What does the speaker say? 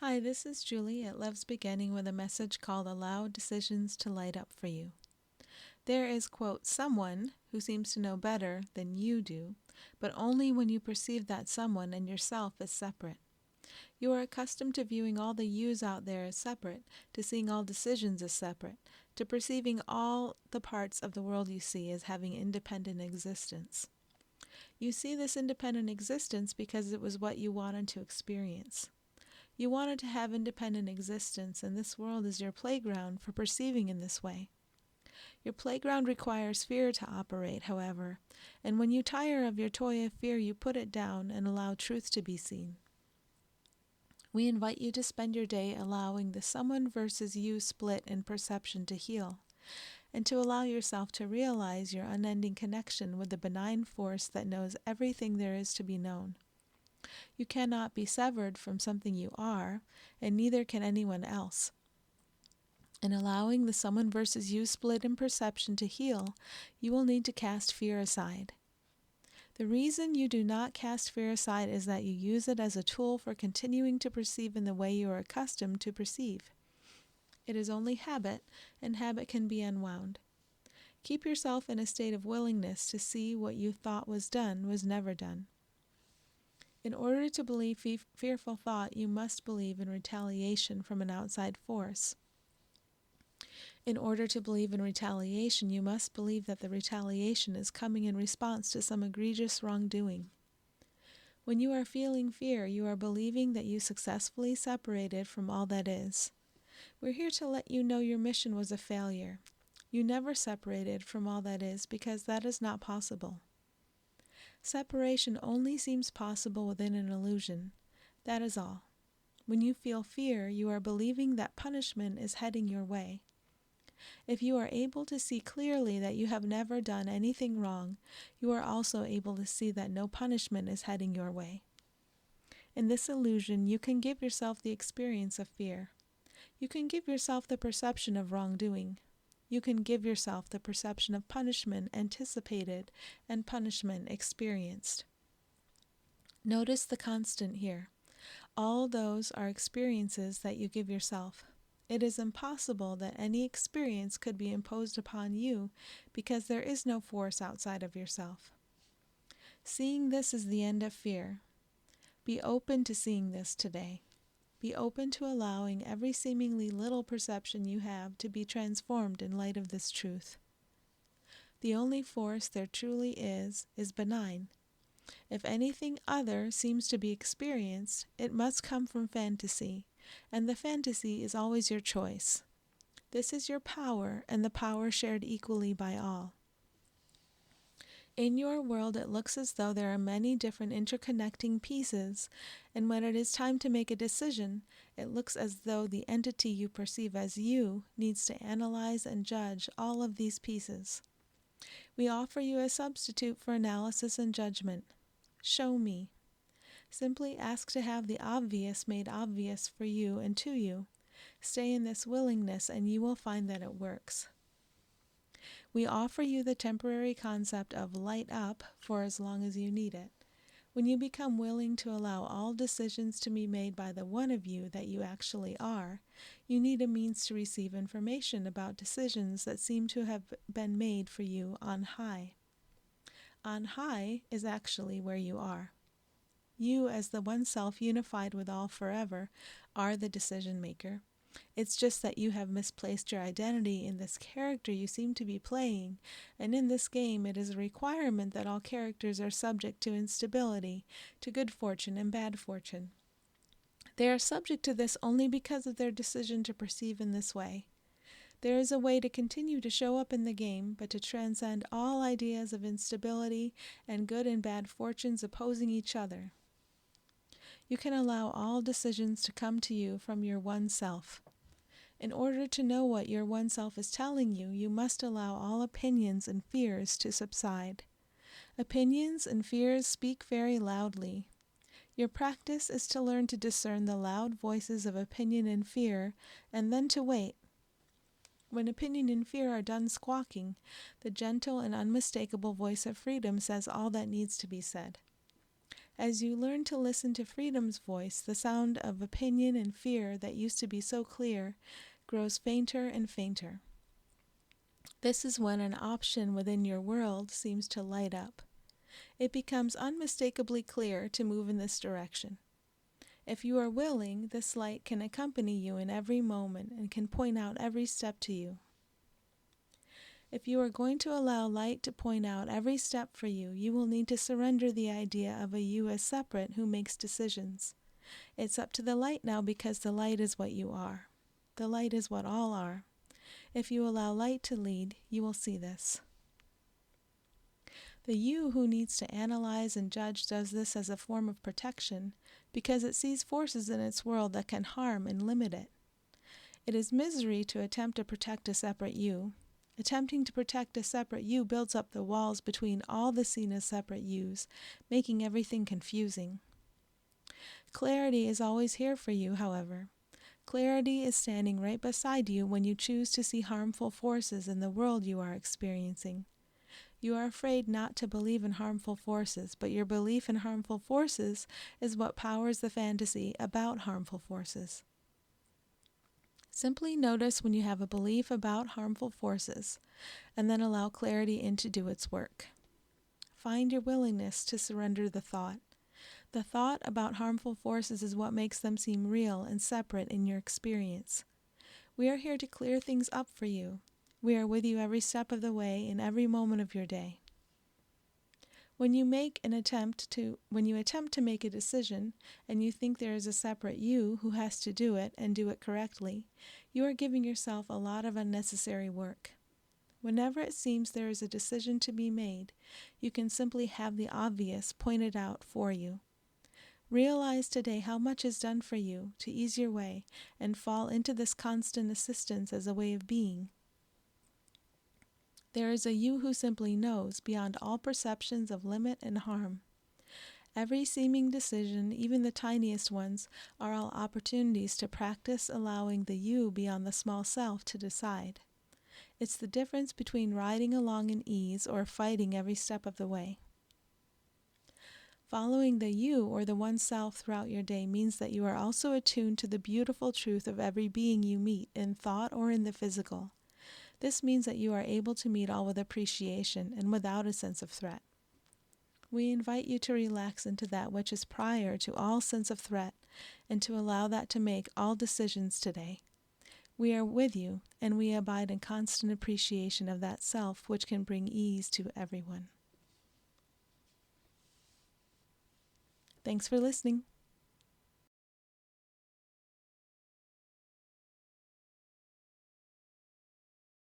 Hi, this is Julie at Love's Beginning with a message called Allow Decisions to Light Up for You. There is, quote, someone who seems to know better than you do, but only when you perceive that someone and yourself as separate. You are accustomed to viewing all the yous out there as separate, to seeing all decisions as separate, to perceiving all the parts of the world you see as having independent existence. You see this independent existence because it was what you wanted to experience. You wanted to have independent existence, and this world is your playground for perceiving in this way. Your playground requires fear to operate, however, and when you tire of your toy of fear, you put it down and allow truth to be seen. We invite you to spend your day allowing the someone versus you split in perception to heal, and to allow yourself to realize your unending connection with the benign force that knows everything there is to be known. You cannot be severed from something you are, and neither can anyone else. In allowing the someone versus you split in perception to heal, you will need to cast fear aside. The reason you do not cast fear aside is that you use it as a tool for continuing to perceive in the way you are accustomed to perceive. It is only habit, and habit can be unwound. Keep yourself in a state of willingness to see what you thought was done was never done. In order to believe fearful thought, you must believe in retaliation from an outside force. In order to believe in retaliation, you must believe that the retaliation is coming in response to some egregious wrongdoing. When you are feeling fear, you are believing that you successfully separated from all that is. We're here to let you know your mission was a failure. You never separated from all that is because that is not possible. Separation only seems possible within an illusion. That is all. When you feel fear, you are believing that punishment is heading your way. If you are able to see clearly that you have never done anything wrong, you are also able to see that no punishment is heading your way. In this illusion, you can give yourself the experience of fear. You can give yourself the perception of wrongdoing. You can give yourself the perception of punishment anticipated and punishment experienced. Notice the constant here. All those are experiences that you give yourself. It is impossible that any experience could be imposed upon you because there is no force outside of yourself. Seeing this is the end of fear. Be open to seeing this today. Be open to allowing every seemingly little perception you have to be transformed in light of this truth. The only force there truly is benign. If anything other seems to be experienced, it must come from fantasy, and the fantasy is always your choice. This is your power, and the power shared equally by all. In your world, it looks as though there are many different interconnecting pieces, and when it is time to make a decision, it looks as though the entity you perceive as you needs to analyze and judge all of these pieces. We offer you a substitute for analysis and judgment. Show me. Simply ask to have the obvious made obvious for you and to you. Stay in this willingness, and you will find that it works. We offer you the temporary concept of light up for as long as you need it. When you become willing to allow all decisions to be made by the one of you that you actually are, you need a means to receive information about decisions that seem to have been made for you on high. On high is actually where you are. You, as the one self unified with all forever, are the decision maker. It's just that you have misplaced your identity in this character you seem to be playing, and in this game it is a requirement that all characters are subject to instability, to good fortune and bad fortune. They are subject to this only because of their decision to perceive in this way. There is a way to continue to show up in the game, but to transcend all ideas of instability and good and bad fortunes opposing each other. You can allow all decisions to come to you from your one self. In order to know what your one self is telling you, you must allow all opinions and fears to subside. Opinions and fears speak very loudly. Your practice is to learn to discern the loud voices of opinion and fear, and then to wait. When opinion and fear are done squawking, the gentle and unmistakable voice of freedom says all that needs to be said. As you learn to listen to freedom's voice, the sound of opinion and fear that used to be so clear grows fainter and fainter. This is when an option within your world seems to light up. It becomes unmistakably clear to move in this direction. If you are willing, this light can accompany you in every moment and can point out every step to you. If you are going to allow light to point out every step for you, you will need to surrender the idea of a you as separate who makes decisions. It's up to the light now because the light is what you are. The light is what all are. If you allow light to lead, you will see this. The you who needs to analyze and judge does this as a form of protection because it sees forces in its world that can harm and limit it. It is misery to attempt to protect a separate you. Attempting to protect a separate you builds up the walls between all the seen as separate yous, making everything confusing. Clarity is always here for you, however. Clarity is standing right beside you when you choose to see harmful forces in the world you are experiencing. You are afraid not to believe in harmful forces, but your belief in harmful forces is what powers the fantasy about harmful forces. Simply notice when you have a belief about harmful forces, and then allow clarity in to do its work. Find your willingness to surrender the thought. The thought about harmful forces is what makes them seem real and separate in your experience. We are here to clear things up for you. We are with you every step of the way in every moment of your day. When you attempt to make a decision and you think there is a separate you who has to do it and do it correctly, you are giving yourself a lot of unnecessary work. Whenever it seems there is a decision to be made, you can simply have the obvious pointed out for you. Realize today how much is done for you to ease your way and fall into this constant assistance as a way of being. There is a you who simply knows beyond all perceptions of limit and harm. Every seeming decision, even the tiniest ones, are all opportunities to practice allowing the you beyond the small self to decide. It's the difference between riding along in ease or fighting every step of the way. Following the you or the one self throughout your day means that you are also attuned to the beautiful truth of every being you meet in thought or in the physical. This means that you are able to meet all with appreciation and without a sense of threat. We invite you to relax into that which is prior to all sense of threat and to allow that to make all decisions today. We are with you, and we abide in constant appreciation of that self which can bring ease to everyone. Thanks for listening.